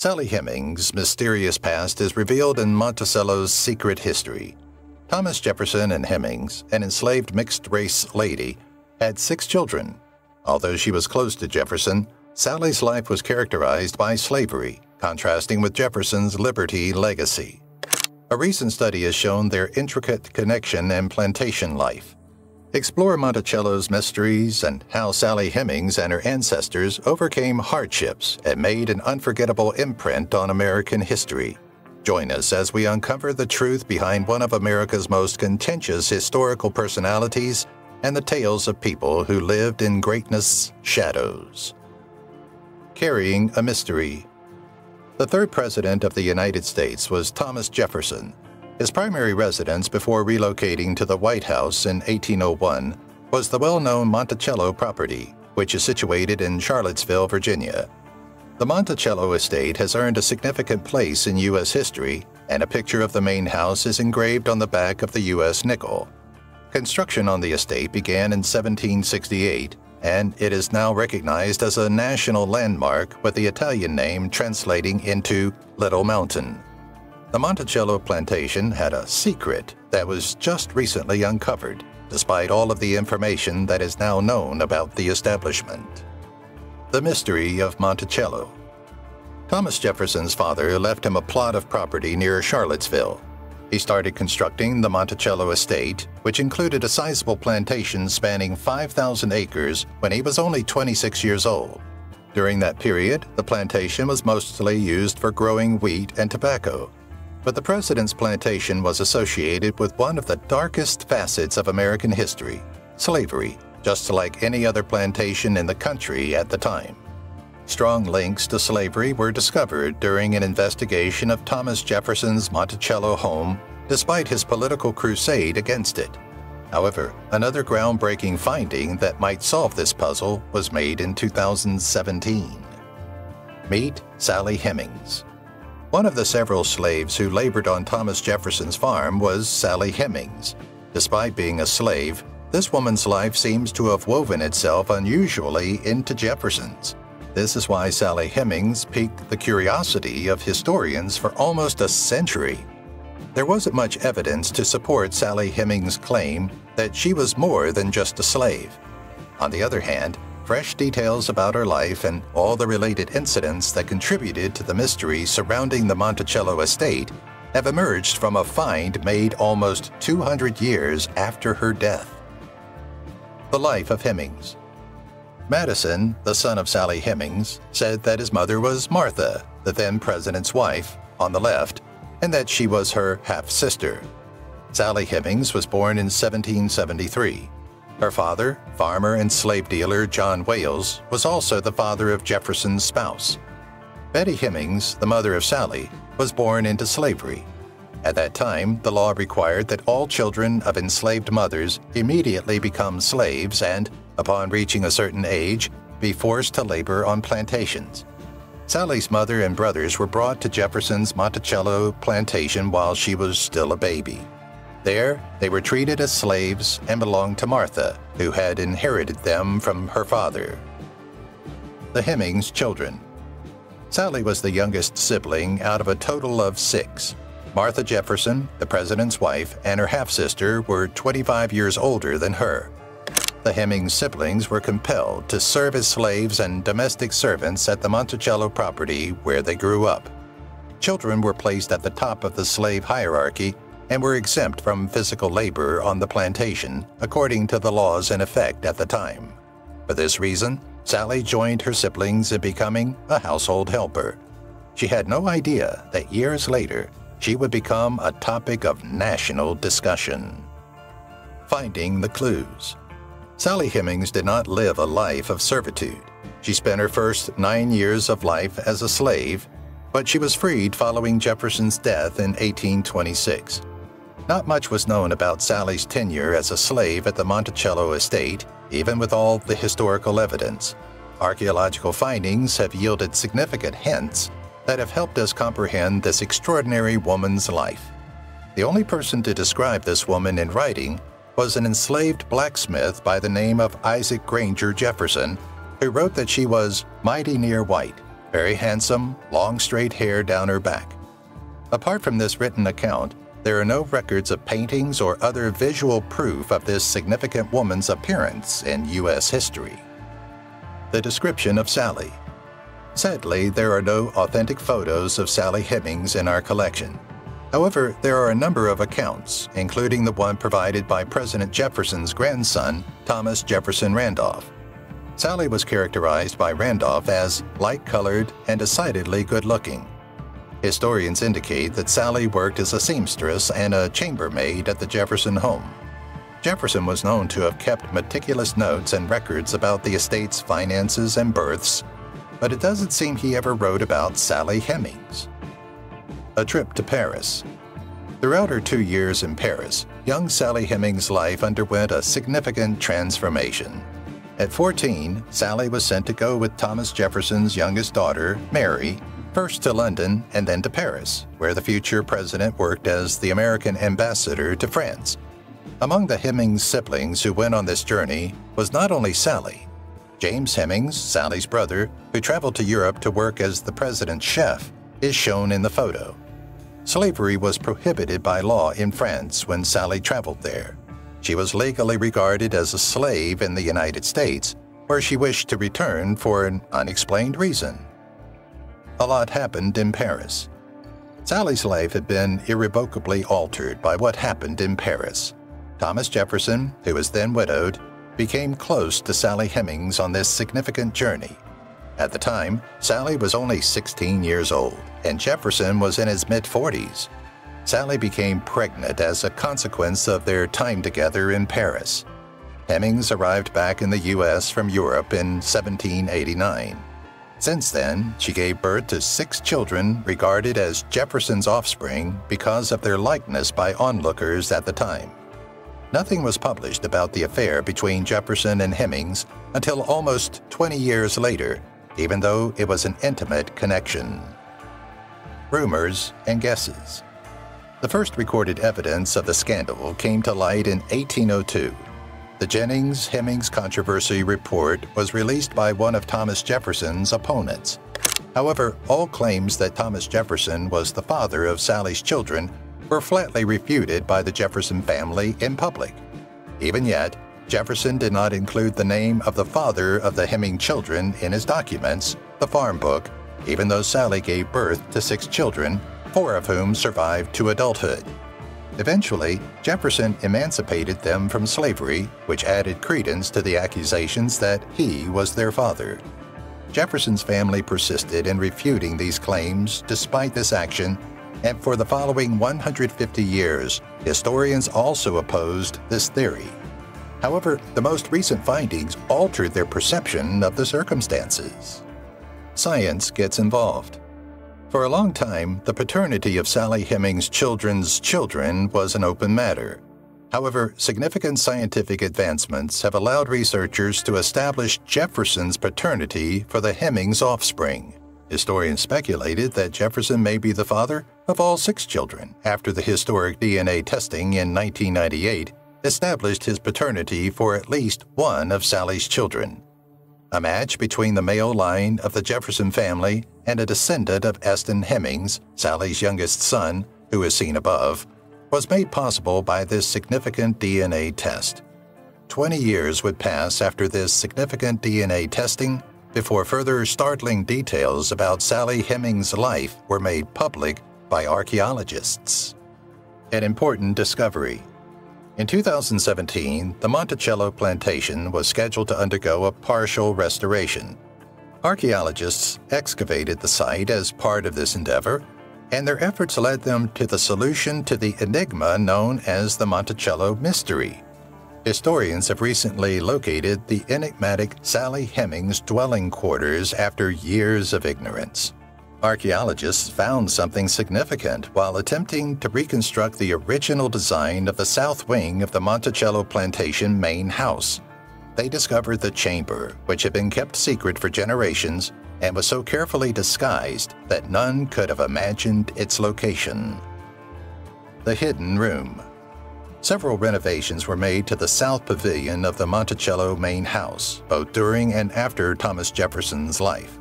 Sally Hemings' mysterious past is revealed in Monticello's Secret History. Thomas Jefferson and Hemings, an enslaved mixed-race lady, had 6 children. Although she was close to Jefferson, Sally's life was characterized by slavery, contrasting with Jefferson's liberty legacy. A recent study has shown their intricate connection and plantation life. Explore Monticello's mysteries and how Sally Hemings and her ancestors overcame hardships and made an unforgettable imprint on American history. Join us as we uncover the truth behind one of America's most contentious historical personalities and the tales of people who lived in greatness' shadows. Carrying a mystery. The third president of the United States was Thomas Jefferson. His primary residence before relocating to the White House in 1801 was the well-known Monticello property, which is situated in Charlottesville, Virginia. The Monticello estate has earned a significant place in U.S. history, and a picture of the main house is engraved on the back of the U.S. nickel. Construction on the estate began in 1768, and it is now recognized as a national landmark with the Italian name translating into Little Mountain. The Monticello plantation had a secret that was just recently uncovered, despite all of the information that is now known about the establishment. The mystery of Monticello. Thomas Jefferson's father left him a plot of property near Charlottesville. He started constructing the Monticello estate, which included a sizable plantation spanning 5,000 acres when he was only 26 years old. During that period, the plantation was mostly used for growing wheat and tobacco. But the president's plantation was associated with one of the darkest facets of American history, slavery, just like any other plantation in the country at the time. Strong links to slavery were discovered during an investigation of Thomas Jefferson's Monticello home, despite his political crusade against it. However, another groundbreaking finding that might solve this puzzle was made in 2017. Meet Sally Hemings. One of the several slaves who labored on Thomas Jefferson's farm was Sally Hemings. Despite being a slave, this woman's life seems to have woven itself unusually into Jefferson's. This is why Sally Hemings piqued the curiosity of historians for almost a century. There wasn't much evidence to support Sally Hemings' claim that she was more than just a slave. On the other hand, fresh details about her life and all the related incidents that contributed to the mystery surrounding the Monticello estate have emerged from a find made almost 200 years after her death. The life of Hemings. Madison, the son of Sally Hemings, said that his mother was Martha, the then president's wife, on the left, and that she was her half-sister. Sally Hemings was born in 1773. Her father, farmer and slave dealer John Wales, was also the father of Jefferson's spouse. Betty Hemings, the mother of Sally, was born into slavery. At that time, the law required that all children of enslaved mothers immediately become slaves and, upon reaching a certain age, be forced to labor on plantations. Sally's mother and brothers were brought to Jefferson's Monticello plantation while she was still a baby. There, they were treated as slaves and belonged to Martha, who had inherited them from her father. The Hemings children. Sally was the youngest sibling out of a total of 6. Martha Jefferson, the president's wife, and her half-sister were 25 years older than her. The Hemings siblings were compelled to serve as slaves and domestic servants at the Monticello property where they grew up. Children were placed at the top of the slave hierarchy and were exempt from physical labor on the plantation, according to the laws in effect at the time. For this reason, Sally joined her siblings in becoming a household helper. She had no idea that years later, she would become a topic of national discussion. Finding the clues. Sally Hemings did not live a life of servitude. She spent her first 9 years of life as a slave, but she was freed following Jefferson's death in 1826. Not much was known about Sally's tenure as a slave at the Monticello estate, even with all the historical evidence. Archaeological findings have yielded significant hints that have helped us comprehend this extraordinary woman's life. The only person to describe this woman in writing was an enslaved blacksmith by the name of Isaac Granger Jefferson, who wrote that she was mighty near white, very handsome, long straight hair down her back. Apart from this written account, there are no records of paintings or other visual proof of this significant woman's appearance in U.S. history. The description of Sally. Sadly, there are no authentic photos of Sally Hemings in our collection. However, there are a number of accounts, including the one provided by President Jefferson's grandson, Thomas Jefferson Randolph. Sally was characterized by Randolph as light-colored and decidedly good-looking. Historians indicate that Sally worked as a seamstress and a chambermaid at the Jefferson home. Jefferson was known to have kept meticulous notes and records about the estate's finances and births, but it doesn't seem he ever wrote about Sally Hemings. A trip to Paris. Throughout her 2 years in Paris, young Sally Hemings' life underwent a significant transformation. At 14, Sally was sent to go with Thomas Jefferson's youngest daughter, Mary, first to London and then to Paris, where the future president worked as the American ambassador to France. Among the Hemings siblings who went on this journey was not only Sally. James Hemings, Sally's brother, who traveled to Europe to work as the president's chef, is shown in the photo. Slavery was prohibited by law in France when Sally traveled there. She was legally regarded as a slave in the United States, where she wished to return for an unexplained reason. A lot happened in Paris. Sally's life had been irrevocably altered by what happened in Paris. Thomas Jefferson, who was then widowed, became close to Sally Hemings on this significant journey. At the time, Sally was only 16 years old, and Jefferson was in his mid-40s. Sally became pregnant as a consequence of their time together in Paris. Hemings arrived back in the U.S. from Europe in 1789. Since then, she gave birth to 6 children regarded as Jefferson's offspring because of their likeness by onlookers at the time. Nothing was published about the affair between Jefferson and Hemings until almost 20 years later, even though it was an intimate connection. Rumors and guesses. The first recorded evidence of the scandal came to light in 1802. The Jennings-Hemings controversy report was released by one of Thomas Jefferson's opponents. However, all claims that Thomas Jefferson was the father of Sally's children were flatly refuted by the Jefferson family in public. Even yet, Jefferson did not include the name of the father of the Heming children in his documents, the farm book, even though Sally gave birth to 6 children, 4 of whom survived to adulthood. Eventually, Jefferson emancipated them from slavery, which added credence to the accusations that he was their father. Jefferson's family persisted in refuting these claims despite this action, and for the following 150 years, historians also opposed this theory. However, the most recent findings altered their perception of the circumstances. Science gets involved. For a long time, the paternity of Sally Hemings' children's children was an open matter. However, significant scientific advancements have allowed researchers to establish Jefferson's paternity for the Hemings' offspring. Historians speculated that Jefferson may be the father of all 6 children after the historic DNA testing in 1998 established his paternity for at least one of Sally's children. A match between the male line of the Jefferson family and a descendant of Eston Hemings, Sally's youngest son, who is seen above, was made possible by this significant DNA test. 20 years would pass after this significant DNA testing before further startling details about Sally Hemings' life were made public by archaeologists. An important discovery. In 2017, the Monticello plantation was scheduled to undergo a partial restoration. Archaeologists excavated the site as part of this endeavor, and their efforts led them to the solution to the enigma known as the Monticello Mystery. Historians have recently located the enigmatic Sally Hemings' dwelling quarters after years of ignorance. Archaeologists found something significant while attempting to reconstruct the original design of the south wing of the Monticello plantation main house. They discovered the chamber, which had been kept secret for generations and was so carefully disguised that none could have imagined its location. The hidden room. Several renovations were made to the south pavilion of the Monticello main house, both during and after Thomas Jefferson's life.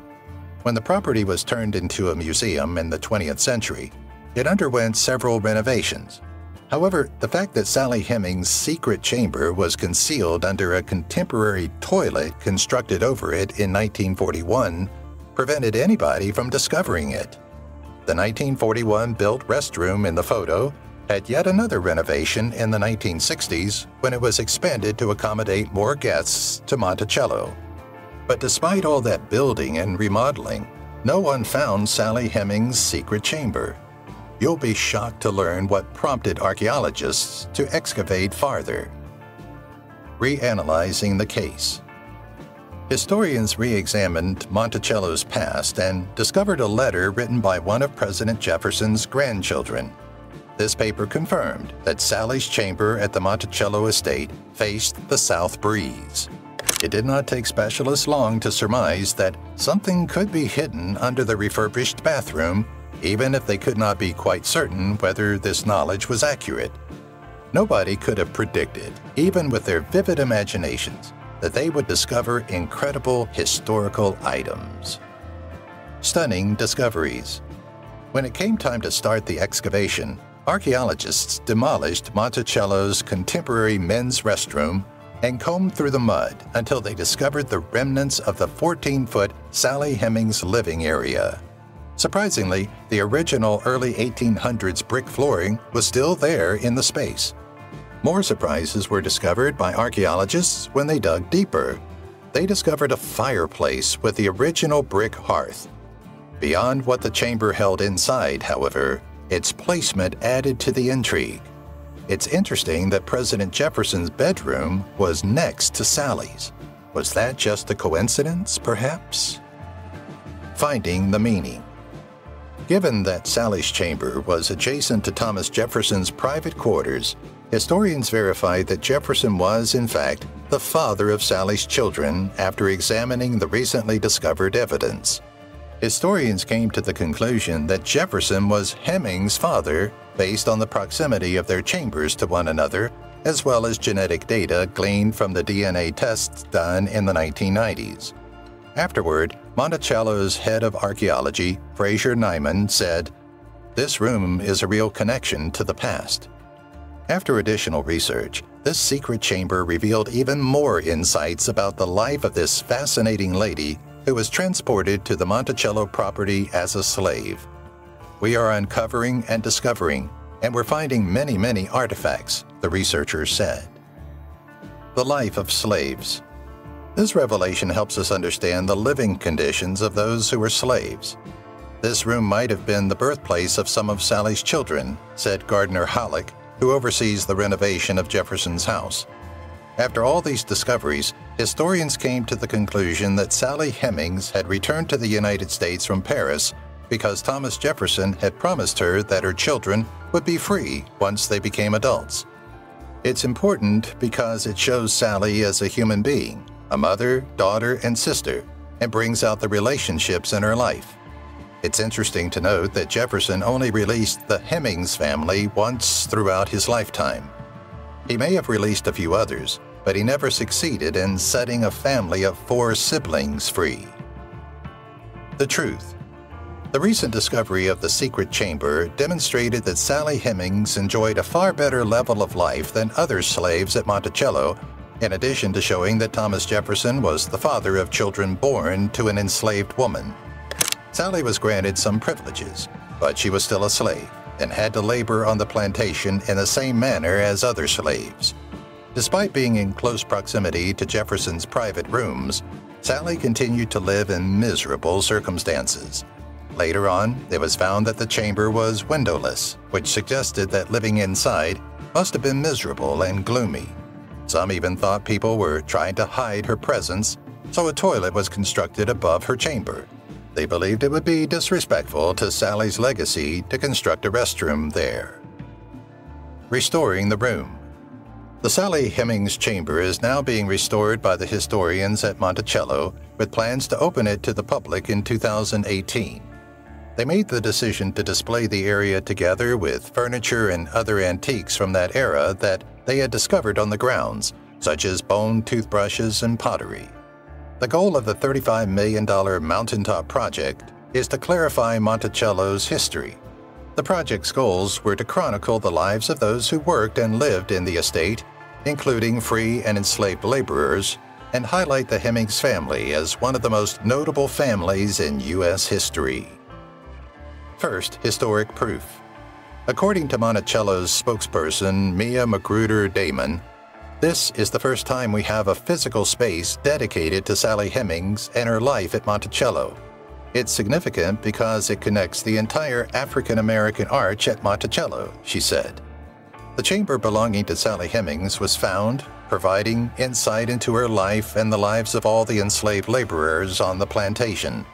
When the property was turned into a museum in the 20th century, it underwent several renovations. However, the fact that Sally Hemings' secret chamber was concealed under a contemporary toilet constructed over it in 1941 prevented anybody from discovering it. The 1941 built restroom in the photo had yet another renovation in the 1960s when it was expanded to accommodate more guests to Monticello. But despite all that building and remodeling, no one found Sally Hemings' secret chamber. You'll be shocked to learn what prompted archaeologists to excavate farther. Reanalyzing the case. Historians re-examined Monticello's past and discovered a letter written by one of President Jefferson's grandchildren. This paper confirmed that Sally's chamber at the Monticello estate faced the south breeze. It did not take specialists long to surmise that something could be hidden under the refurbished bathroom, even if they could not be quite certain whether this knowledge was accurate. Nobody could have predicted, even with their vivid imaginations, that they would discover incredible historical items. Stunning discoveries. When it came time to start the excavation, archaeologists demolished Monticello's contemporary men's restroom and combed through the mud until they discovered the remnants of the 14-foot Sally Hemings living area. Surprisingly, the original early 1800s brick flooring was still there in the space. More surprises were discovered by archaeologists when they dug deeper. They discovered a fireplace with the original brick hearth. Beyond what the chamber held inside, however, its placement added to the intrigue. It's interesting that President Jefferson's bedroom was next to Sally's. Was that just a coincidence, perhaps? Finding the meaning. Given that Sally's chamber was adjacent to Thomas Jefferson's private quarters, historians verified that Jefferson was, in fact, the father of Sally's children after examining the recently discovered evidence. Historians came to the conclusion that Jefferson was Hemings' father based on the proximity of their chambers to one another, as well as genetic data gleaned from the DNA tests done in the 1990s. Afterward, Monticello's head of archaeology, Fraser Nyman, said, "This room is a real connection to the past." After additional research, this secret chamber revealed even more insights about the life of this fascinating lady who was transported to the Monticello property as a slave. We are uncovering and discovering, and we're finding many, many artifacts, the researchers said. The life of slaves. This revelation helps us understand the living conditions of those who were slaves. This room might have been the birthplace of some of Sally's children, said Gardner Halleck, who oversees the renovation of Jefferson's house. After all these discoveries, historians came to the conclusion that Sally Hemings had returned to the United States from Paris because Thomas Jefferson had promised her that her children would be free once they became adults. It's important because it shows Sally as a human being, a mother, daughter, and sister, and brings out the relationships in her life. It's interesting to note that Jefferson only released the Hemings family once throughout his lifetime. He may have released a few others, but he never succeeded in setting a family of 4 siblings free. The truth. The recent discovery of the secret chamber demonstrated that Sally Hemings enjoyed a far better level of life than other slaves at Monticello, in addition to showing that Thomas Jefferson was the father of children born to an enslaved woman. Sally was granted some privileges, but she was still a slave and had to labor on the plantation in the same manner as other slaves. Despite being in close proximity to Jefferson's private rooms, Sally continued to live in miserable circumstances. Later on, it was found that the chamber was windowless, which suggested that living inside must have been miserable and gloomy. Some even thought people were trying to hide her presence, so a toilet was constructed above her chamber. They believed it would be disrespectful to Sally's legacy to construct a restroom there. Restoring the room. The Sally Hemings chamber is now being restored by the historians at Monticello, with plans to open it to the public in 2018. They made the decision to display the area together with furniture and other antiques from that era that they had discovered on the grounds, such as bone toothbrushes and pottery. The goal of the $35 million mountaintop project is to clarify Monticello's history. The project's goals were to chronicle the lives of those who worked and lived in the estate, including free and enslaved laborers, and highlight the Hemmings family as one of the most notable families in U.S. history. First, historic proof. According to Monticello's spokesperson, Mia Magruder-Damon, this is the first time we have a physical space dedicated to Sally Hemings and her life at Monticello. It's significant because it connects the entire African-American arch at Monticello, she said. The chamber belonging to Sally Hemings was found, providing insight into her life and the lives of all the enslaved laborers on the plantation.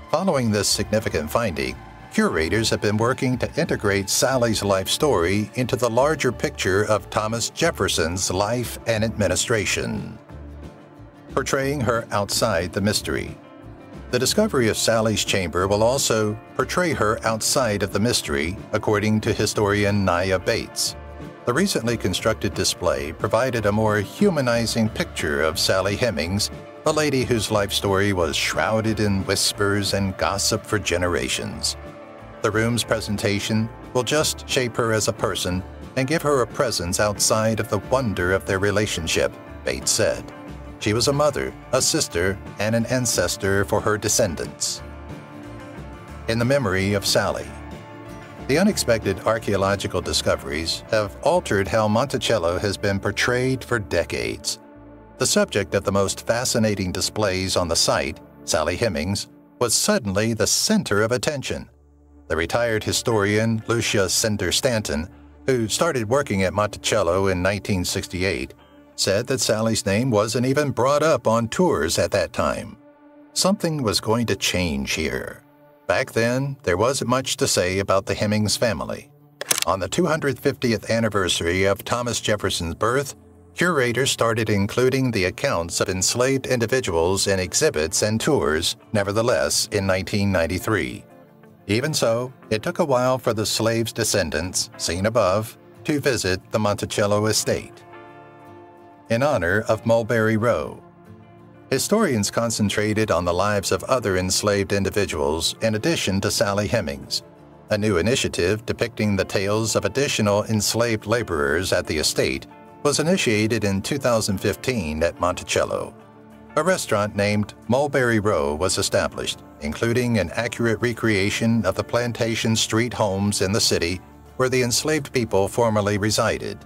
Following this significant finding, curators have been working to integrate Sally's life story into the larger picture of Thomas Jefferson's life and administration. Portraying her outside the mystery. The discovery of Sally's chamber will also portray her outside of the mystery, according to historian Nia Bates. The recently constructed display provided a more humanizing picture of Sally Hemings, a lady whose life story was shrouded in whispers and gossip for generations. The room's presentation will just shape her as a person and give her a presence outside of the wonder of their relationship, Bates said. She was a mother, a sister, and an ancestor for her descendants. In the memory of Sally. The unexpected archaeological discoveries have altered how Monticello has been portrayed for decades. The subject of the most fascinating displays on the site, Sally Hemings, was suddenly the center of attention. The retired historian Lucia Cinder Stanton, who started working at Monticello in 1968, said that Sally's name wasn't even brought up on tours at that time. Something was going to change here. Back then, there wasn't much to say about the Hemings family. On the 250th anniversary of Thomas Jefferson's birth, curators started including the accounts of enslaved individuals in exhibits and tours, nevertheless, in 1993. Even so, it took a while for the slaves' descendants, seen above, to visit the Monticello estate. In honor of Mulberry Row. Historians concentrated on the lives of other enslaved individuals in addition to Sally Hemings. A new initiative depicting the tales of additional enslaved laborers at the estate was initiated in 2015 at Monticello. A restaurant named Mulberry Row was established, including an accurate recreation of the plantation street homes in the city where the enslaved people formerly resided.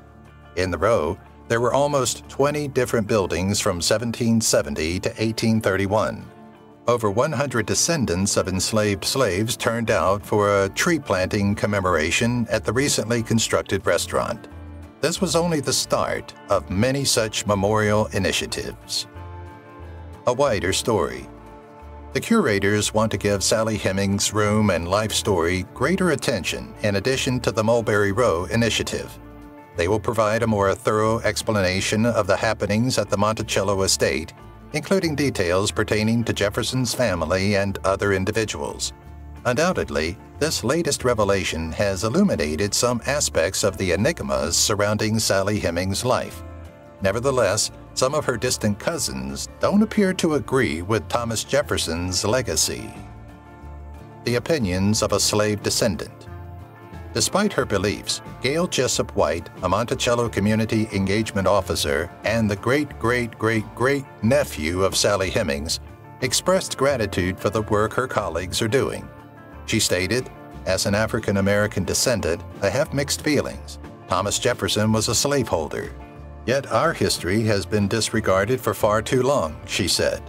In the row, there were almost 20 different buildings from 1770 to 1831. Over 100 descendants of enslaved slaves turned out for a tree planting commemoration at the recently constructed restaurant. This was only the start of many such memorial initiatives. A wider story. The curators want to give Sally Hemings' room and life story greater attention in addition to the Mulberry Row initiative. They will provide a more thorough explanation of the happenings at the Monticello estate, including details pertaining to Jefferson's family and other individuals. Undoubtedly, this latest revelation has illuminated some aspects of the enigmas surrounding Sally Hemings' life. Nevertheless, some of her distant cousins don't appear to agree with Thomas Jefferson's legacy. The opinions of a slave descendant. Despite her beliefs, Gail Jessup White, a Monticello Community Engagement Officer and the great-great-great-great-nephew of Sally Hemings, expressed gratitude for the work her colleagues are doing. She stated, "As an African-American descendant, I have mixed feelings. Thomas Jefferson was a slaveholder. Yet our history has been disregarded for far too long," she said.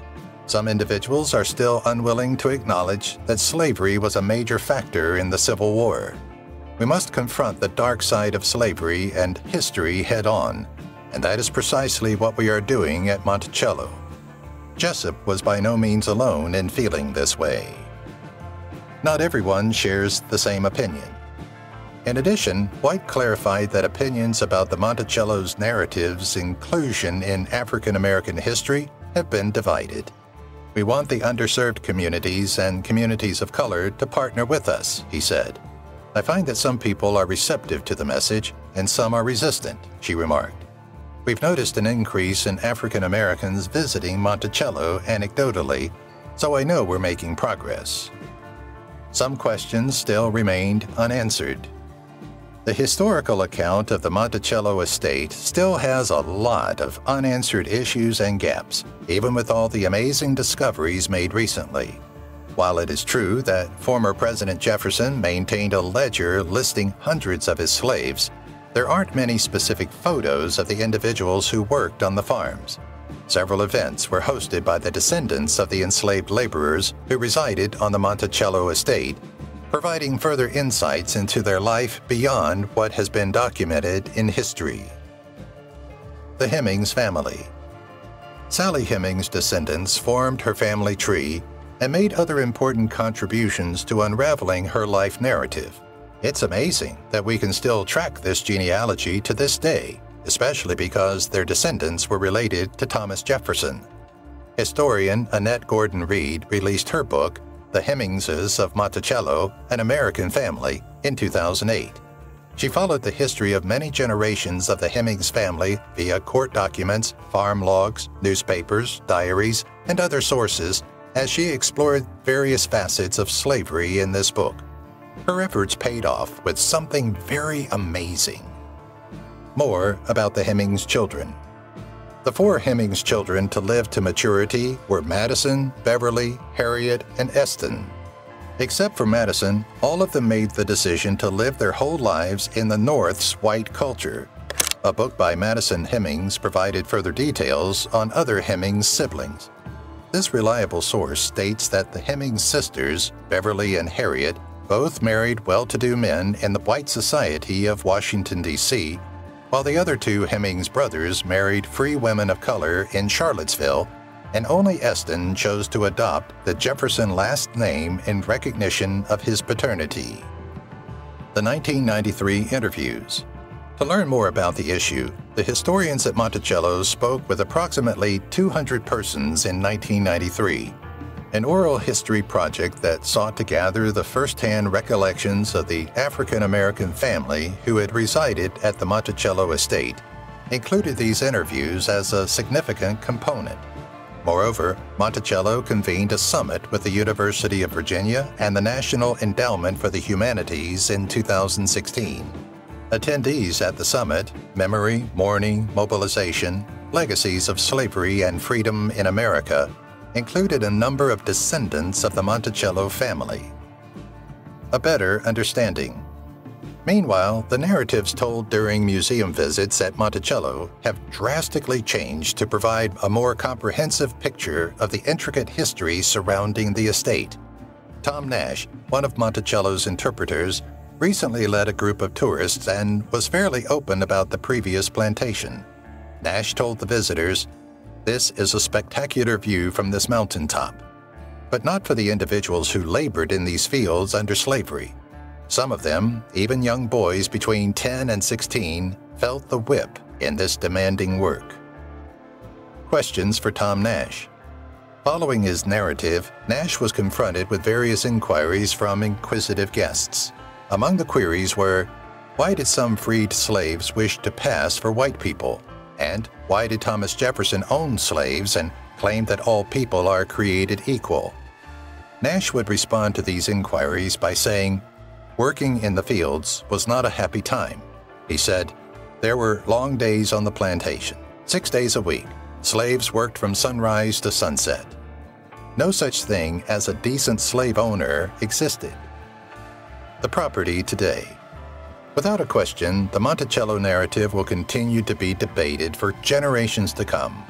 Some individuals are still unwilling to acknowledge that slavery was a major factor in the Civil War. We must confront the dark side of slavery and history head-on, and that is precisely what we are doing at Monticello. Jessup was by no means alone in feeling this way. Not everyone shares the same opinion. In addition, White clarified that opinions about the Monticello's narrative's inclusion in African American history have been divided. "We want the underserved communities and communities of color to partner with us," he said. "I find that some people are receptive to the message and some are resistant," she remarked. We've noticed an increase in African Americans visiting Monticello anecdotally, so I know we're making progress. Some questions still remained unanswered. The historical account of the Monticello estate still has a lot of unanswered issues and gaps, even with all the amazing discoveries made recently. While it is true that former President Jefferson maintained a ledger listing hundreds of his slaves, there aren't many specific photos of the individuals who worked on the farms. Several events were hosted by the descendants of the enslaved laborers who resided on the Monticello estate, providing further insights into their life beyond what has been documented in history. The Hemings family. Sally Hemings' descendants formed her family tree and made other important contributions to unraveling her life narrative. It's amazing that we can still track this genealogy to this day, especially because their descendants were related to Thomas Jefferson. Historian Annette Gordon Reed released her book, The Hemingses of Monticello, An American Family, in 2008. She followed the history of many generations of the Hemings family via court documents, farm logs, newspapers, diaries, and other sources as she explored various facets of slavery in this book. Her efforts paid off with something very amazing. More about the Hemings children. The 4 Hemings children to live to maturity were Madison, Beverly, Harriet, and Eston. Except for Madison, all of them made the decision to live their whole lives in the North's white culture. A book by Madison Hemings provided further details on other Hemings siblings. This reliable source states that the Hemings sisters, Beverly and Harriet, both married well-to-do men in the white society of Washington, D.C., while the other 2 Hemings brothers married free women of color in Charlottesville, and only Eston chose to adopt the Jefferson last name in recognition of his paternity. The 1993 interviews. To learn more about the issue, the historians at Monticello spoke with approximately 200 persons in 1993, an oral history project that sought to gather the first-hand recollections of the African-American family who had resided at the Monticello estate, included these interviews as a significant component. Moreover, Monticello convened a summit with the University of Virginia and the National Endowment for the Humanities in 2016. Attendees at the summit, Memory, Mourning, Mobilization, Legacies of Slavery and Freedom in America, included a number of descendants of the Monticello family. A better understanding. Meanwhile, the narratives told during museum visits at Monticello have drastically changed to provide a more comprehensive picture of the intricate history surrounding the estate. Tom Nash, one of Monticello's interpreters, recently led a group of tourists and was fairly open about the previous plantation. Nash told the visitors, "This is a spectacular view from this mountaintop, but not for the individuals who labored in these fields under slavery. Some of them, even young boys between 10 and 16, felt the whip in this demanding work." Questions for Tom Nash. Following his narrative, Nash was confronted with various inquiries from inquisitive guests. Among the queries were, why did some freed slaves wish to pass for white people? And why did Thomas Jefferson own slaves and claim that all people are created equal? Nash would respond to these inquiries by saying, working in the fields was not a happy time. He said, there were long days on the plantation, 6 days a week. Slaves worked from sunrise to sunset. No such thing as a decent slave owner existed. The property today. Without a question, the Monticello narrative will continue to be debated for generations to come.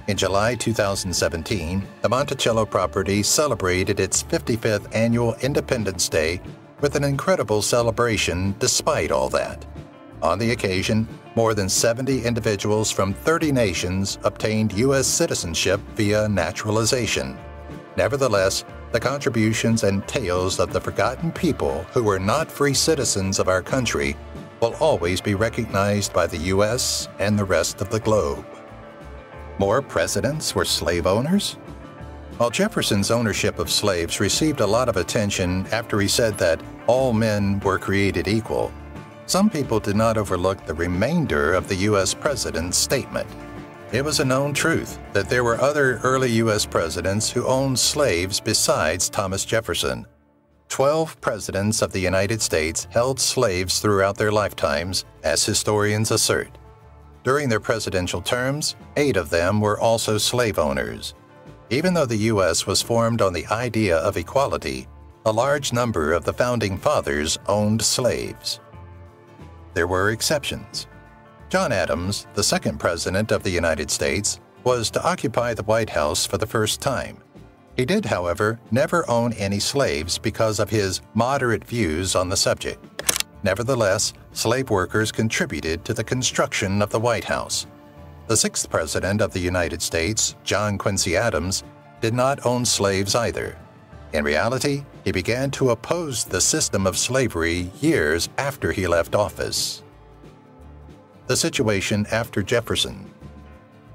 In July 2017, the Monticello property celebrated its 55th annual Independence Day with an incredible celebration despite all that. On the occasion, more than 70 individuals from 30 nations obtained U.S. citizenship via naturalization. Nevertheless, the contributions and tales of the forgotten people who were not free citizens of our country will always be recognized by the U.S. and the rest of the globe. More presidents were slave owners? While Jefferson's ownership of slaves received a lot of attention after he said that all men were created equal, Some people did not overlook the remainder of the U.S. president's statement. It was a known truth that there were other early U.S. presidents who owned slaves besides Thomas Jefferson. 12 presidents of the United States held slaves throughout their lifetimes, as historians assert. During their presidential terms, 8 of them were also slave owners. Even though the U.S. was formed on the idea of equality, a large number of the founding fathers owned slaves. There were exceptions. John Adams, the second president of the United States, was to occupy the White House for the first time. He did, however, never own any slaves because of his moderate views on the subject. Nevertheless, slave workers contributed to the construction of the White House. The sixth president of the United States, John Quincy Adams, did not own slaves either. In reality, he began to oppose the system of slavery years after he left office. The situation after Jefferson.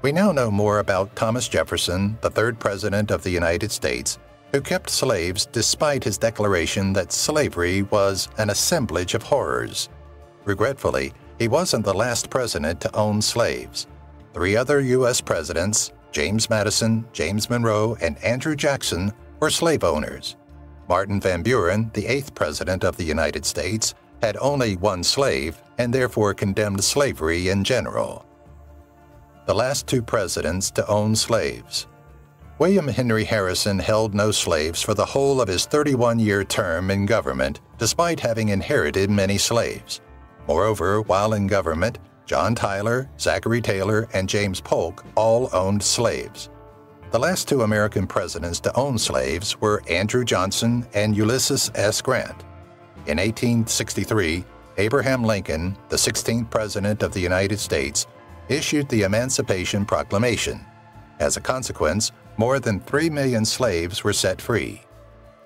We now know more about Thomas Jefferson, the third president of the United States, who kept slaves despite his declaration that slavery was an assemblage of horrors. Regretfully, he wasn't the last president to own slaves. 3 other U.S. presidents, James Madison, James Monroe, and Andrew Jackson, were slave owners. Martin Van Buren, the 8th president of the United States, had only 1 slave and therefore condemned slavery in general. The last 2 presidents to own slaves. William Henry Harrison held no slaves for the whole of his 31-year term in government, despite having inherited many slaves. Moreover, while in government, John Tyler, Zachary Taylor, and James Polk all owned slaves. The last 2 American presidents to own slaves were Andrew Johnson and Ulysses S. Grant. In 1863, Abraham Lincoln, the 16th President of the United States, issued the Emancipation Proclamation. As a consequence, more than 3 million slaves were set free.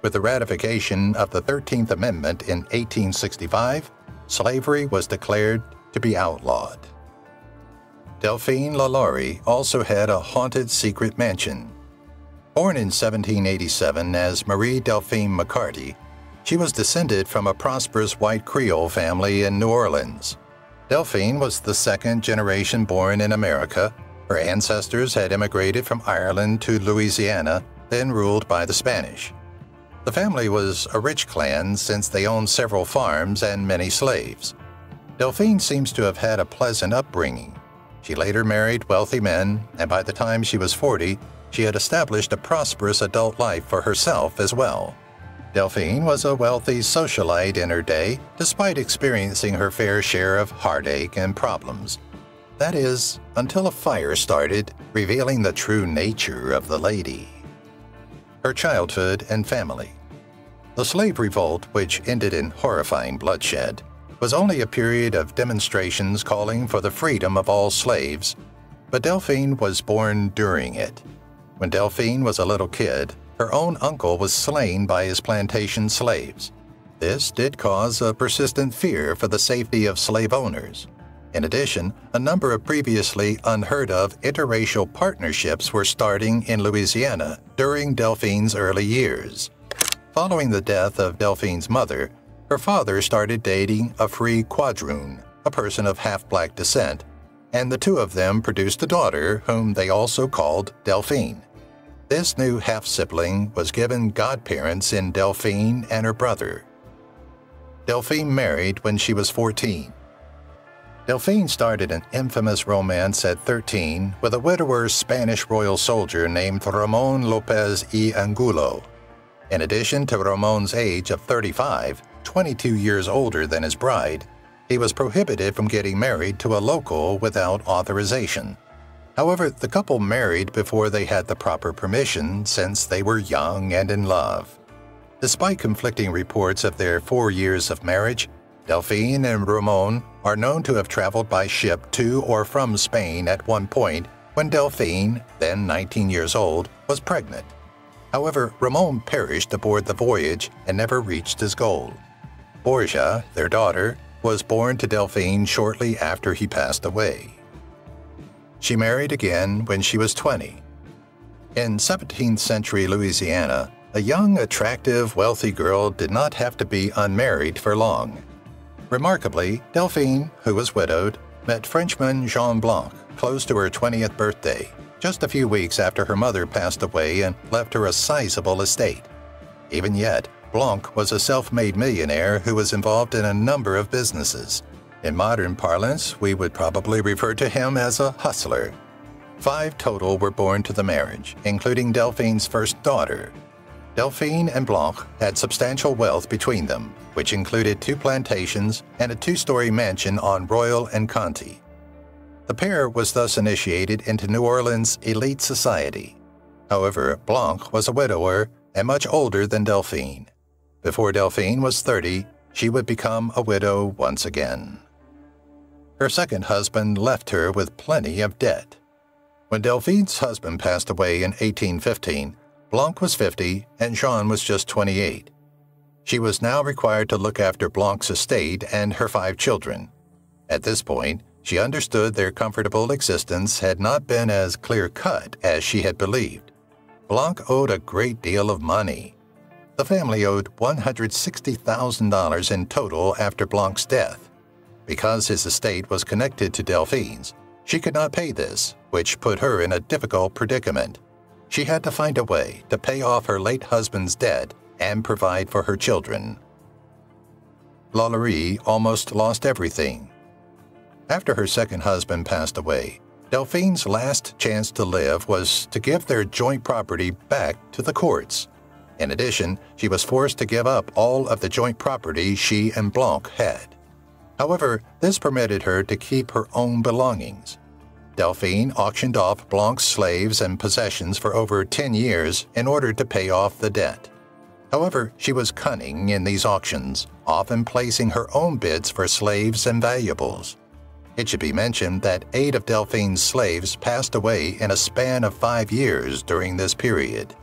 With the ratification of the 13th Amendment in 1865, slavery was declared to be outlawed. Delphine LaLaurie also had a haunted secret mansion. Born in 1787 as Marie Delphine McCarty, she was descended from a prosperous white Creole family in New Orleans. Delphine was the second generation born in America. Her ancestors had immigrated from Ireland to Louisiana, then ruled by the Spanish. The family was a rich clan since they owned several farms and many slaves. Delphine seems to have had a pleasant upbringing. She later married wealthy men, and by the time she was 40, she had established a prosperous adult life for herself as well. Delphine was a wealthy socialite in her day, despite experiencing her fair share of heartache and problems. That is, until a fire started, revealing the true nature of the lady. Her childhood and family. The slave revolt, which ended in horrifying bloodshed, was only a period of demonstrations calling for the freedom of all slaves, but Delphine was born during it. When Delphine was a little kid, her own uncle was slain by his plantation slaves. This did cause a persistent fear for the safety of slave owners. In addition, a number of previously unheard-of interracial partnerships were starting in Louisiana during Delphine's early years. Following the death of Delphine's mother, her father started dating a free quadroon, a person of half-black descent, and the 2 of them produced a daughter whom they also called Delphine. This new half-sibling was given godparents in Delphine and her brother. Delphine married when she was 14. Delphine started an infamous romance at 13 with a widower Spanish royal soldier named Ramon Lopez y Angulo. In addition to Ramon's age of 35, 22 years older than his bride, he was prohibited from getting married to a local without authorization. However, the couple married before they had the proper permission since they were young and in love. Despite conflicting reports of their 4 years of marriage, Delphine and Ramon are known to have traveled by ship to or from Spain at one point when Delphine, then 19 years old, was pregnant. However, Ramon perished aboard the voyage and never reached his goal. Borgia, their daughter, was born to Delphine shortly after he passed away. She married again when she was 20. In 17th century Louisiana, a young, attractive, wealthy girl did not have to be unmarried for long. Remarkably, Delphine, who was widowed, met Frenchman Jean Blanc close to her 20th birthday, just a few weeks after her mother passed away and left her a sizable estate. Even yet, Blanc was a self-made millionaire who was involved in a number of businesses. In modern parlance, we would probably refer to him as a hustler. 5 total were born to the marriage, including Delphine's first daughter. Delphine and Blanc had substantial wealth between them, which included 2 plantations and a 2-story mansion on Royal and Conti. The pair was thus initiated into New Orleans' elite society. However, Blanc was a widower and much older than Delphine. Before Delphine was 30, she would become a widow once again. Her second husband left her with plenty of debt. When Delphine's husband passed away in 1815, Blanc was 50 and Jean was just 28. She was now required to look after Blanc's estate and her 5 children. At this point, she understood their comfortable existence had not been as clear-cut as she had believed. Blanc owed a great deal of money. The family owed $160,000 in total after Blanc's death. Because his estate was connected to Delphine's, she could not pay this, which put her in a difficult predicament. She had to find a way to pay off her late husband's debt and provide for her children. Lalaurie almost lost everything. After her second husband passed away, Delphine's last chance to live was to give their joint property back to the courts. In addition, she was forced to give up all of the joint property she and Blanc had. However, this permitted her to keep her own belongings. Delphine auctioned off Blanc's slaves and possessions for over 10 years in order to pay off the debt. However, she was cunning in these auctions, often placing her own bids for slaves and valuables. It should be mentioned that 8 of Delphine's slaves passed away in a span of 5 years during this period.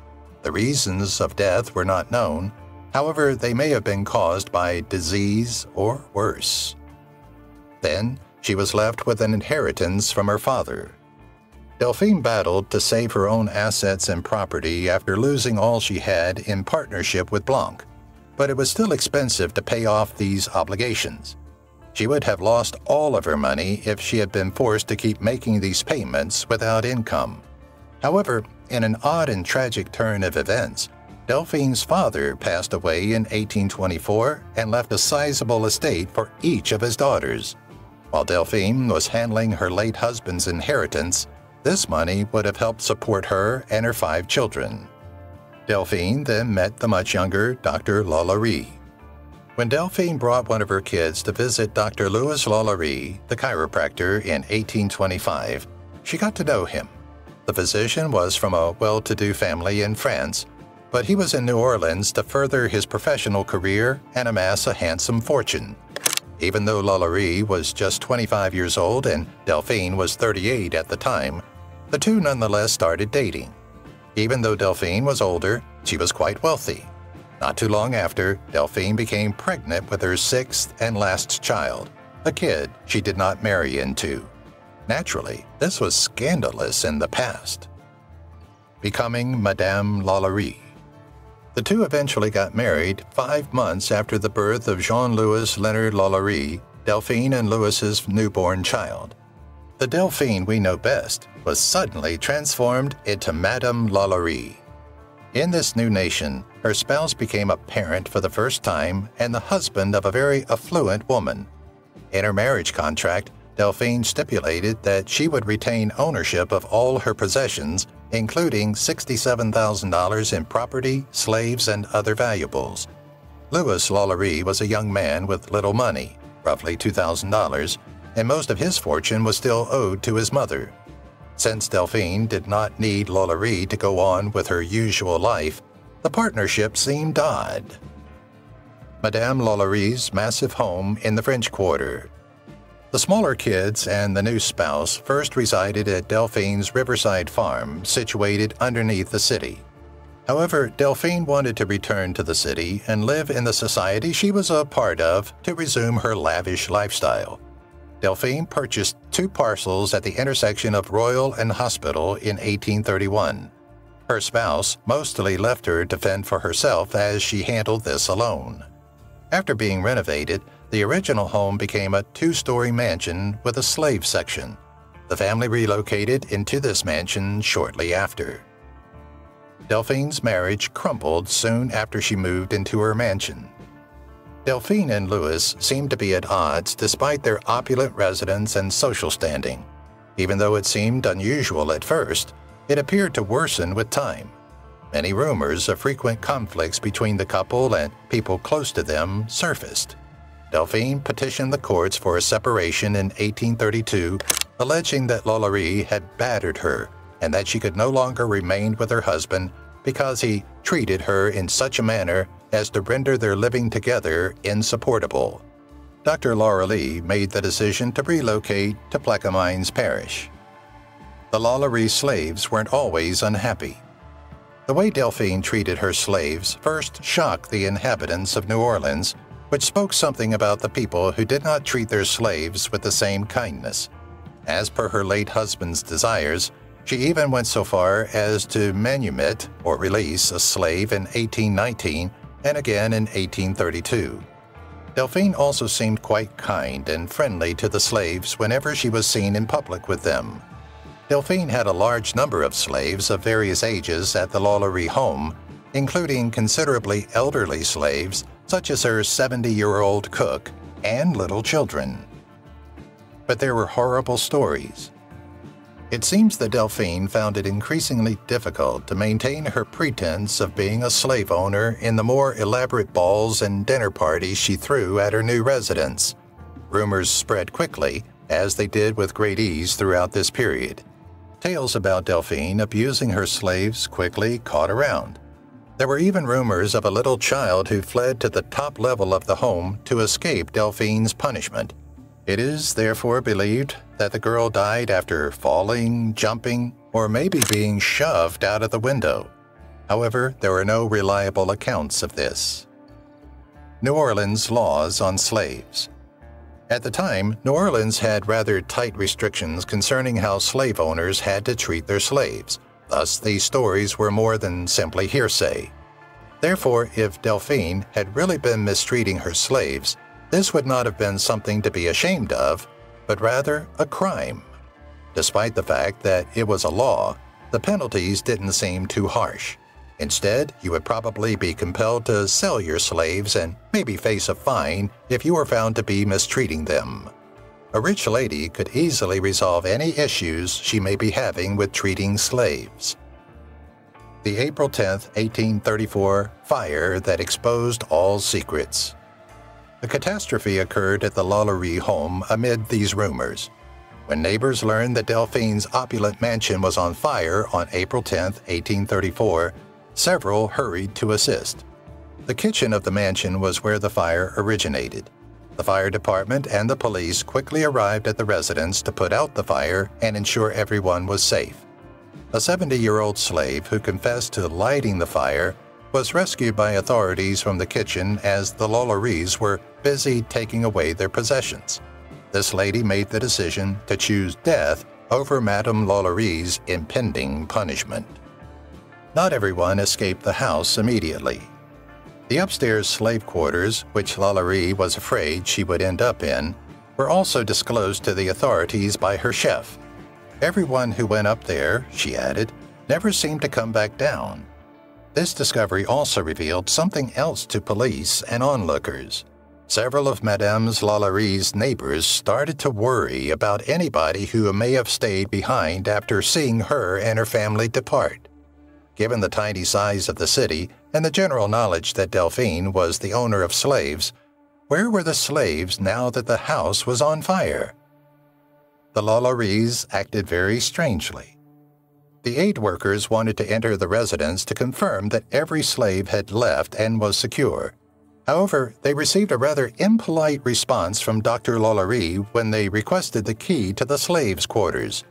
The reasons of death were not known. However, they may have been caused by disease or worse. Then, she was left with an inheritance from her father. Delphine battled to save her own assets and property after losing all she had in partnership with Blanc, but it was still expensive to pay off these obligations. She would have lost all of her money if she had been forced to keep making these payments without income. However, in an odd and tragic turn of events, Delphine's father passed away in 1824 and left a sizable estate for each of his daughters. While Delphine was handling her late husband's inheritance, this money would have helped support her and her 5 children. Delphine then met the much younger Dr. Lalaurie. When Delphine brought one of her kids to visit Dr. Louis Lalaurie, the chiropractor, in 1825, she got to know him. The physician was from a well-to-do family in France, but he was in New Orleans to further his professional career and amass a handsome fortune. Even though Lalaurie was just 25 years old and Delphine was 38 at the time, the two nonetheless started dating. Even though Delphine was older, she was quite wealthy. Not too long after, Delphine became pregnant with her 6th and last child, a kid she did not marry into. Naturally, this was scandalous in the past. Becoming Madame Lalaurie. The two eventually got married 5 months after the birth of Jean-Louis Leonard Lalaurie, Delphine and Louis's newborn child. The Delphine we know best was suddenly transformed into Madame Lalaurie. In this new nation, her spouse became a parent for the first time and the husband of a very affluent woman. In her marriage contract, Delphine stipulated that she would retain ownership of all her possessions, including $67,000 in property, slaves, and other valuables. Louis Lalaurie was a young man with little money, roughly $2,000, and most of his fortune was still owed to his mother. Since Delphine did not need Lalaurie to go on with her usual life, the partnership seemed odd. Madame Lalaurie's massive home in the French Quarter. The smaller kids and the new spouse first resided at Delphine's riverside farm situated underneath the city. However, Delphine wanted to return to the city and live in the society she was a part of to resume her lavish lifestyle. Delphine purchased 2 parcels at the intersection of Royal and Hospital in 1831. Her spouse mostly left her to fend for herself as she handled this alone. After being renovated, the original home became a two-story mansion with a slave section. The family relocated into this mansion shortly after. Delphine's marriage crumbled soon after she moved into her mansion. Delphine and Louis seemed to be at odds despite their opulent residence and social standing. Even though it seemed unusual at first, it appeared to worsen with time. Many rumors of frequent conflicts between the couple and people close to them surfaced. Delphine petitioned the courts for a separation in 1832, alleging that Lalaurie had battered her and that she could no longer remain with her husband because he treated her in such a manner as to render their living together insupportable. Dr. Lalaurie made the decision to relocate to Plaquemines Parish. The Lalaurie slaves weren't always unhappy. The way Delphine treated her slaves first shocked the inhabitants of New Orleans, which spoke something about the people who did not treat their slaves with the same kindness. As per her late husband's desires, she even went so far as to manumit or release a slave in 1819 and again in 1832. Delphine also seemed quite kind and friendly to the slaves whenever she was seen in public with them. Delphine had a large number of slaves of various ages at the Lalaurie home, including considerably elderly slaves such as her 70-year-old cook and little children. But there were horrible stories. It seems that Delphine found it increasingly difficult to maintain her pretense of being a slave owner in the more elaborate balls and dinner parties she threw at her new residence. Rumors spread quickly, as they did with great ease throughout this period. Tales about Delphine abusing her slaves quickly caught around. There were even rumors of a little child who fled to the top level of the home to escape Delphine's punishment. It is therefore believed that the girl died after falling, jumping, or maybe being shoved out of the window. However, there are no reliable accounts of this. New Orleans laws on slaves. At the time, New Orleans had rather tight restrictions concerning how slave owners had to treat their slaves. Thus, these stories were more than simply hearsay. Therefore, if Delphine had really been mistreating her slaves, this would not have been something to be ashamed of, but rather a crime. Despite the fact that it was a law, the penalties didn't seem too harsh. Instead, you would probably be compelled to sell your slaves and maybe face a fine if you were found to be mistreating them. A rich lady could easily resolve any issues she may be having with treating slaves. The April 10, 1834 fire that exposed all secrets. A catastrophe occurred at the Lalaurie home amid these rumors. When neighbors learned that Delphine's opulent mansion was on fire on April 10, 1834, several hurried to assist. The kitchen of the mansion was where the fire originated. The fire department and the police quickly arrived at the residence to put out the fire and ensure everyone was safe. A 70-year-old slave who confessed to lighting the fire was rescued by authorities from the kitchen as the Lalauries were busy taking away their possessions. This lady made the decision to choose death over Madame Lalaurie's impending punishment. Not everyone escaped the house immediately. The upstairs slave quarters, which Lalaurie was afraid she would end up in, were also disclosed to the authorities by her chef. Everyone who went up there, she added, never seemed to come back down. This discovery also revealed something else to police and onlookers. Several of Madame Lalaurie's neighbors started to worry about anybody who may have stayed behind after seeing her and her family depart. Given the tiny size of the city and the general knowledge that Delphine was the owner of slaves, where were the slaves now that the house was on fire? The Lalauries acted very strangely. The aid workers wanted to enter the residence to confirm that every slave had left and was secure. However, they received a rather impolite response from Dr. Lalaurie when they requested the key to the slaves' quarters.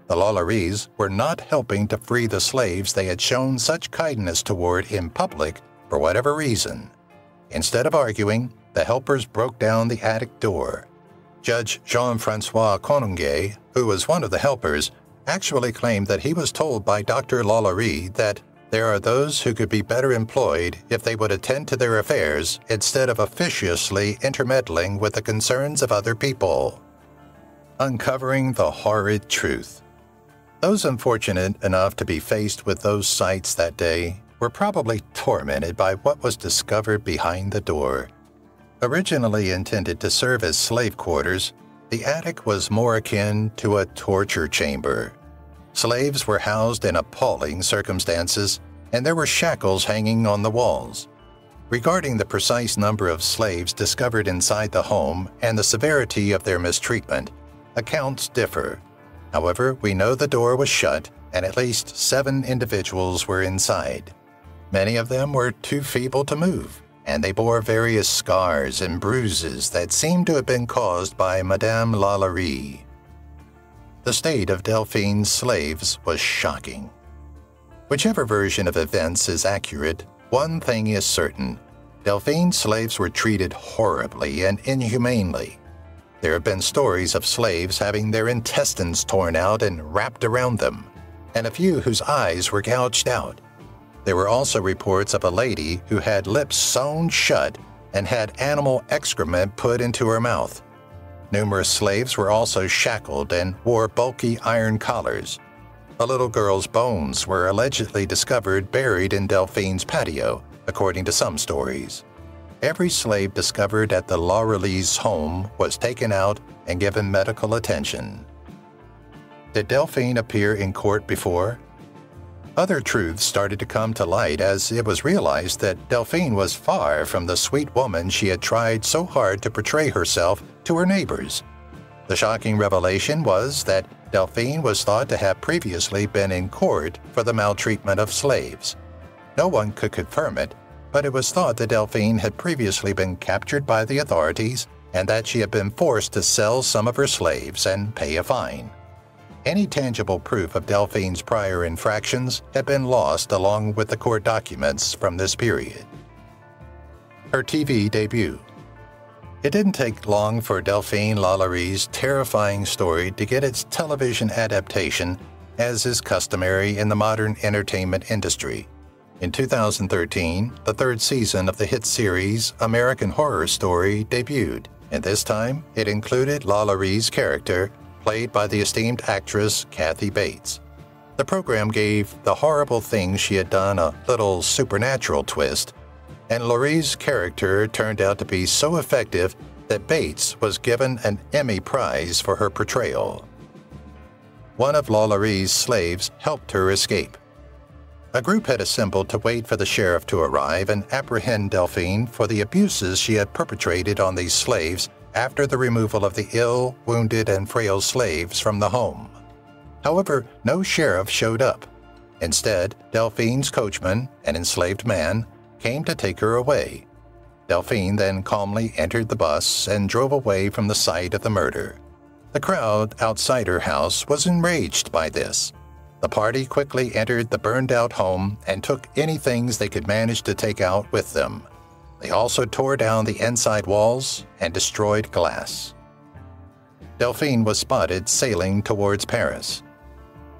The Lalauries were not helping to free the slaves they had shown such kindness toward in public for whatever reason. Instead of arguing, the helpers broke down the attic door. Judge Jean-François Coninguet, who was one of the helpers, actually claimed that he was told by Dr. Lalaurie that There are those who could be better employed if they would attend to their affairs instead of officiously intermeddling with the concerns of other people. Uncovering the horrid truth. Those unfortunate enough to be faced with those sights that day were probably tormented by what was discovered behind the door. Originally intended to serve as slave quarters, the attic was more akin to a torture chamber. Slaves were housed in appalling circumstances, and there were shackles hanging on the walls. Regarding the precise number of slaves discovered inside the home and the severity of their mistreatment, accounts differ. However, we know the door was shut and at least 7 individuals were inside. Many of them were too feeble to move, and they bore various scars and bruises that seemed to have been caused by Madame Lalaurie. The state of Delphine's slaves was shocking. Whichever version of events is accurate, one thing is certain: Delphine's slaves were treated horribly and inhumanely. There have been stories of slaves having their intestines torn out and wrapped around them, and a few whose eyes were gouged out. There were also reports of a lady who had lips sewn shut and had animal excrement put into her mouth. Numerous slaves were also shackled and wore bulky iron collars. A little girl's bones were allegedly discovered buried in Delphine's patio, according to some stories. Every slave discovered at the Laurelys' home was taken out and given medical attention. Did Delphine appear in court before? Other truths started to come to light as it was realized that Delphine was far from the sweet woman she had tried so hard to portray herself to her neighbors. The shocking revelation was that Delphine was thought to have previously been in court for the maltreatment of slaves. No one could confirm it, but it was thought that Delphine had previously been captured by the authorities and that she had been forced to sell some of her slaves and pay a fine. Any tangible proof of Delphine's prior infractions had been lost along with the court documents from this period. Her TV debut. It didn't take long for Delphine Lalaurie's terrifying story to get its television adaptation, as is customary in the modern entertainment industry. In 2013, the 3rd season of the hit series American Horror Story debuted, and this time it included Lalaurie's character, played by the esteemed actress Kathy Bates. The program gave the horrible things she had done a little supernatural twist, and Laurie's character turned out to be so effective that Bates was given an Emmy Prize for her portrayal. One of Laurie's slaves helped her escape. A group had assembled to wait for the sheriff to arrive and apprehend Delphine for the abuses she had perpetrated on these slaves after the removal of the ill, wounded, and frail slaves from the home. However, no sheriff showed up. Instead, Delphine's coachman, an enslaved man, came to take her away. Delphine then calmly entered the bus and drove away from the site of the murder. The crowd outside her house was enraged by this. The party quickly entered the burned-out home and took any things they could manage to take out with them. They also tore down the inside walls and destroyed glass. Delphine was spotted sailing towards Paris.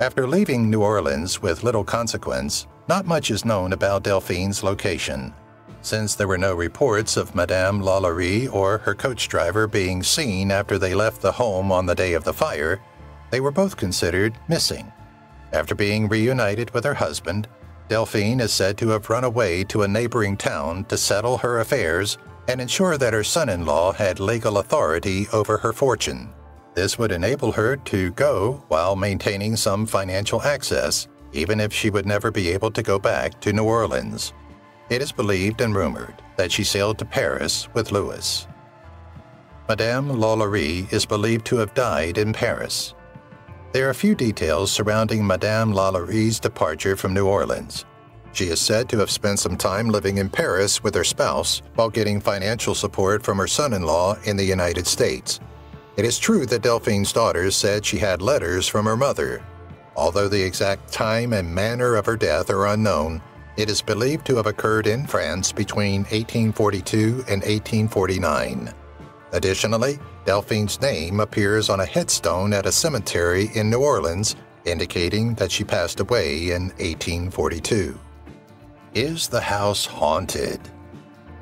After leaving New Orleans with little consequence, not much is known about Delphine's location. Since there were no reports of Madame Lalaurie or her coach driver being seen after they left the home on the day of the fire, they were both considered missing. After being reunited with her husband, Delphine is said to have run away to a neighboring town to settle her affairs and ensure that her son-in-law had legal authority over her fortune. This would enable her to go while maintaining some financial access, even if she would never be able to go back to New Orleans. It is believed and rumored that she sailed to Paris with Louis. Madame Lalaurie is believed to have died in Paris. There are few details surrounding Madame Lalaurie's departure from New Orleans. She is said to have spent some time living in Paris with her spouse while getting financial support from her son-in-law in the United States. It is true that Delphine's daughters said she had letters from her mother. Although the exact time and manner of her death are unknown, it is believed to have occurred in France between 1842 and 1849. Additionally, Delphine's name appears on a headstone at a cemetery in New Orleans, indicating that she passed away in 1842. Is the house haunted?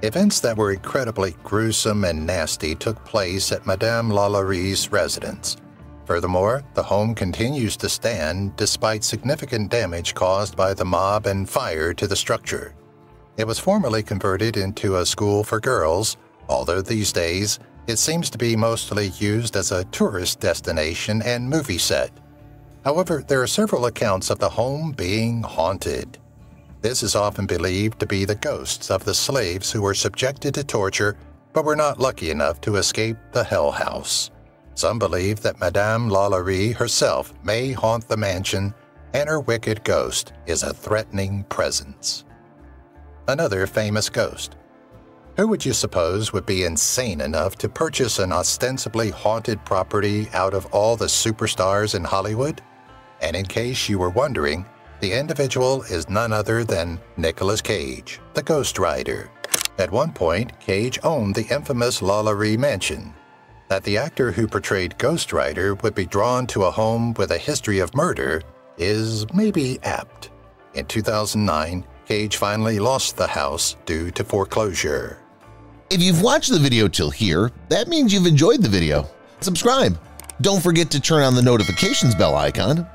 Events that were incredibly gruesome and nasty took place at Madame Lalarie's residence. Furthermore, the home continues to stand despite significant damage caused by the mob and fire to the structure. It was formerly converted into a school for girls, although these days it seems to be mostly used as a tourist destination and movie set. However, there are several accounts of the home being haunted. This is often believed to be the ghosts of the slaves who were subjected to torture but were not lucky enough to escape the Hell House. Some believe that Madame Lalarie herself may haunt the mansion, and her wicked ghost is a threatening presence. Another famous ghost. Who would you suppose would be insane enough to purchase an ostensibly haunted property out of all the superstars in Hollywood? And in case you were wondering, the individual is none other than Nicolas Cage, the Ghost Rider. At one point, Cage owned the infamous Lalarie Mansion. That the actor who portrayed Ghost Rider would be drawn to a home with a history of murder is maybe apt. In 2009, Cage finally lost the house due to foreclosure. If you've watched the video till here, that means you've enjoyed the video. Subscribe. Don't forget to turn on the notifications bell icon